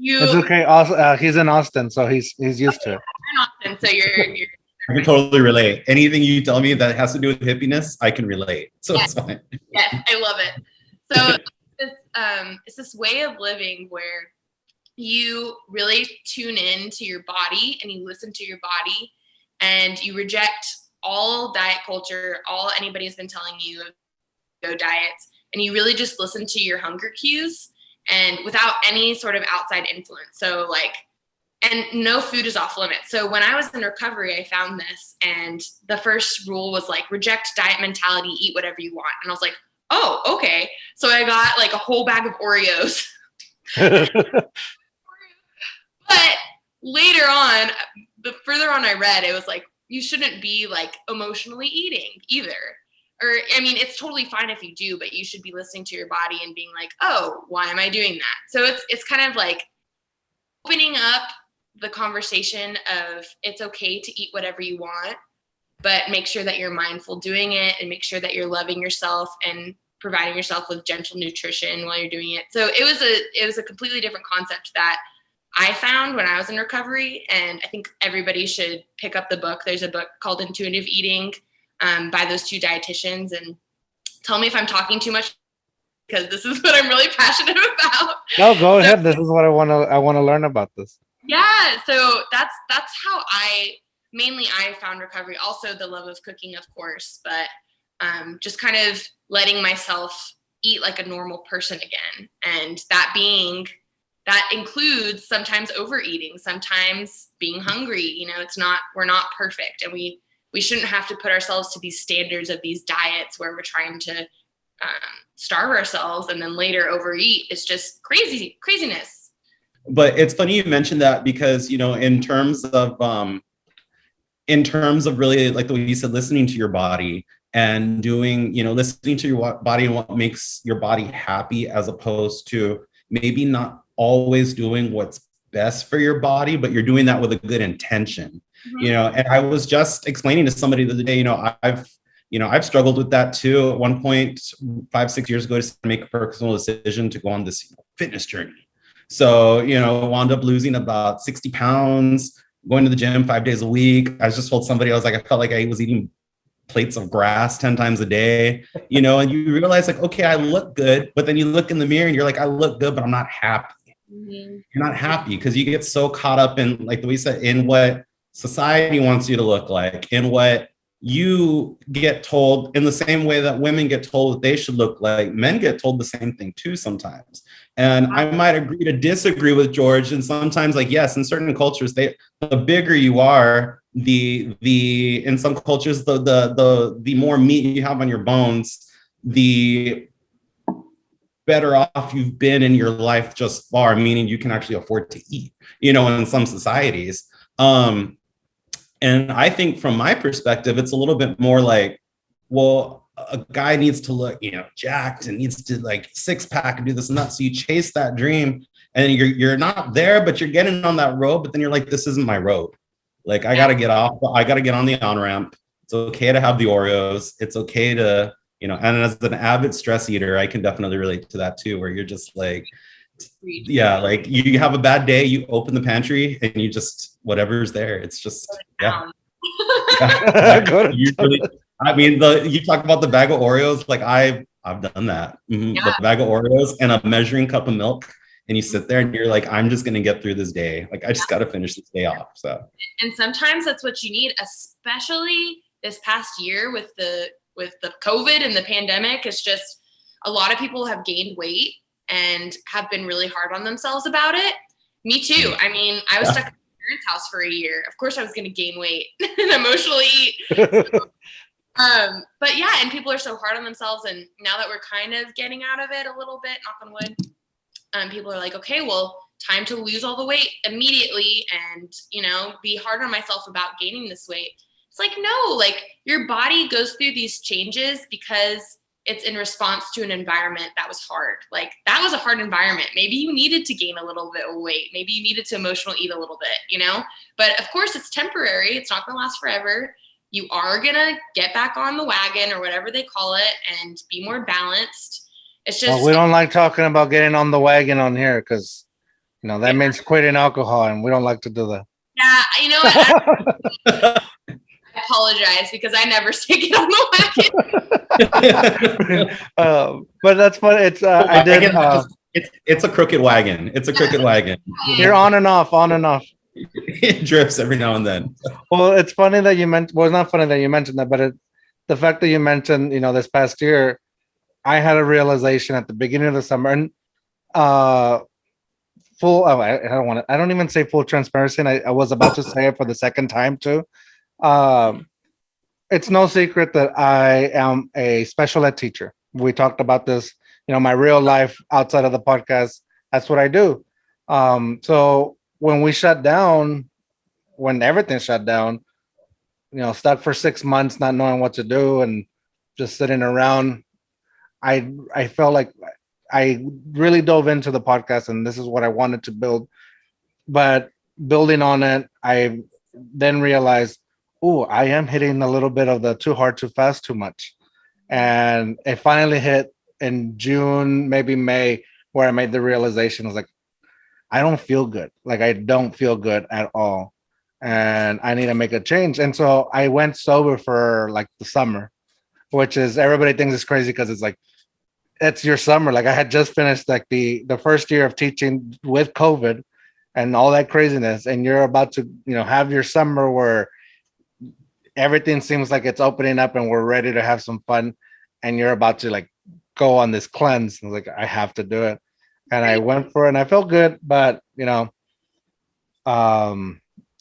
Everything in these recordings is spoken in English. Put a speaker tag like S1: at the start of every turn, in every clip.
S1: It's okay. Also, he's in Austin, so he's used to it.
S2: in Austin, so you're
S3: I can totally relate. Anything you tell me that has to do with hippiness, I can relate. So
S2: yes.
S3: It's fine.
S2: Yes, I love it. So it's this way of living where you really tune in to your body and you listen to your body and you reject all diet culture, all anybody's been telling you of go diets, and you really just listen to your hunger cues and without any sort of outside influence. So like, and no food is off limits. So when I was in recovery, I found this, and the first rule was like, reject diet mentality, eat whatever you want. And I was like, oh, okay. So I got like a whole bag of Oreos. But later on, the further on I read, it was like, you shouldn't be like emotionally eating either. Or, I mean, it's totally fine if you do, but you should be listening to your body and being like, oh, why am I doing that? So it's kind of like opening up the conversation of it's okay to eat whatever you want, but make sure that you're mindful doing it and make sure that you're loving yourself and providing yourself with gentle nutrition while you're doing it. So it was a completely different concept that I found when I was in recovery, and I think everybody should pick up the book. There's a book called Intuitive Eating by those two dietitians, and tell me if I'm talking too much because this is what I'm really passionate about.
S1: No, go ahead. This is what I want to learn about this.
S2: Yeah, so that's how I found recovery. Also the love of cooking, of course, but just kind of letting myself eat like a normal person again, and that includes sometimes overeating, sometimes being hungry. You know, we're not perfect, and we shouldn't have to put ourselves to these standards of these diets where we're trying to starve ourselves and then later overeat. It's just craziness.
S3: But it's funny you mentioned that because, you know, in terms of really, like the way you said, listening to your body and doing, you know, listening to your body and what makes your body happy, as opposed to maybe not always doing what's best for your body, but you're doing that with a good intention. Mm-hmm. You know, and I was just explaining to somebody the other day, I've struggled with that too. At one point, 5-6 years ago, to make a personal decision to go on this fitness journey. So, you know, wound up losing about 60 pounds, going to the gym 5 days a week. I just told somebody, I felt like I was eating plates of grass 10 times a day, you know, and you realize like, okay, I look good, but then you look in the mirror and you're like, I look good, but I'm not happy. Mm-hmm. You're not happy because you get so caught up in, like the way you said, in what society wants you to look like, in what you get told, in the same way that women get told that they should look like. Men get told the same thing too sometimes. And I might agree to disagree with George. And sometimes, like, yes, in certain cultures, the bigger you are, in some cultures, the more meat you have on your bones, the better off you've been in your life just far, meaning you can actually afford to eat, you know, in some societies. And I think from my perspective, it's a little bit more like, well, a guy needs to look, you know, jacked and needs to like six pack and do this and that. So you chase that dream and you're not there, but you're getting on that road. But then you're like, this isn't my road. Like, I got to get off. I got to get on the on-ramp. It's okay to have the Oreos. It's okay to, you know, and as an avid stress eater, I can definitely relate to that too, where you're just like, yeah, like you have a bad day, you open the pantry and you just, whatever's there. It's just, yeah. I mean, you talk about the bag of Oreos, like I've done that. Mm-hmm. Yeah. The bag of Oreos and a measuring cup of milk. And you sit there and you're like, I'm just going to get through this day. Like, I just got to finish this day off. So,
S2: and sometimes that's what you need, especially this past year with the COVID and the pandemic. It's just a lot of people have gained weight and have been really hard on themselves about it. Me too. I mean, I was stuck in my parents' house for a year. Of course I was going to gain weight and emotionally eat. But yeah, and people are so hard on themselves. And now that we're kind of getting out of it a little bit, knock on wood, people are like, okay, well, time to lose all the weight immediately and, you know, be hard on myself about gaining this weight. It's like, no, like your body goes through these changes because it's in response to an environment that was hard. Like, that was a hard environment. Maybe you needed to gain a little bit of weight. Maybe you needed to emotional eat a little bit, you know, but of course it's temporary. It's not going to last forever. You are going to get back on the wagon or whatever they call it and be more balanced. It's just,
S1: well, we don't like talking about getting on the wagon on here because That means quitting alcohol, and we don't like to do that.
S2: Yeah, you know what? I apologize because I never stick it on the wagon.
S1: But that's funny. It's I did.
S3: It's a crooked wagon. It's a crooked wagon.
S1: You're on and off, on and off.
S3: It drifts every now and then.
S1: Well, it's funny that you mentioned. Well, it's not funny that you mentioned that, but the fact that you mentioned, this past year, I had a realization at the beginning of the summer, and full. Oh, I don't want to. I don't even say full transparency. And I was about to say it for the second time too. It's no secret that I am a special ed teacher. We talked about this. My real life outside of the podcast. That's what I do. So when we shut down, when everything shut down, stuck for 6 months, not knowing what to do and just sitting around, I felt like I really dove into the podcast, and this is what I wanted to build. But building on it, I then realized, I am hitting a little bit of the too hard, too fast, too much. And it finally hit in June, maybe May, where I made the realization. I was like, I don't feel good. Like, I don't feel good at all. And I need to make a change. And so I went sober for like the summer, which is, everybody thinks it's crazy because it's like, it's your summer. Like, I had just finished like the first year of teaching with COVID and all that craziness. And you're about to, have your summer where everything seems like it's opening up and we're ready to have some fun. And you're about to like go on this cleanse. And like, I have to do it. And I went for it and I felt good, but it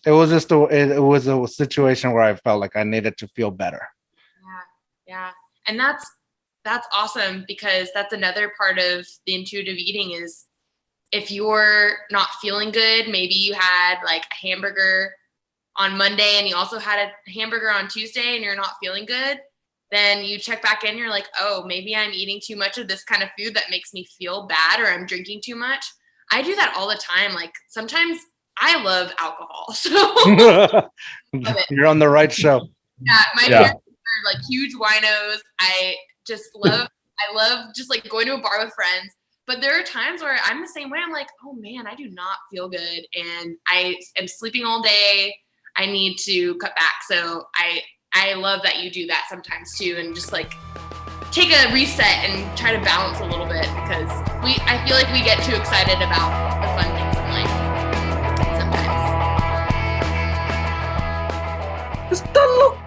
S1: was just it was a situation where I felt like I needed to feel better.
S2: Yeah. And that's awesome, because that's another part of the intuitive eating is if you're not feeling good, maybe you had like a hamburger on Monday and you also had a hamburger on Tuesday and you're not feeling good, then you check back in, you're like, oh, maybe I'm eating too much of this kind of food that makes me feel bad, or I'm drinking too much. I do that all the time. Like, sometimes I love alcohol. So
S1: you're on the right show.
S2: Yeah, my parents are like huge winos. I love just like going to a bar with friends. But there are times where I'm the same way. I'm like, oh man, I do not feel good. And I am sleeping all day. I need to cut back. So I love that you do that sometimes too, and just like take a reset and try to balance a little bit, because I feel like we get too excited about the fun things in life sometimes.
S1: Está loco.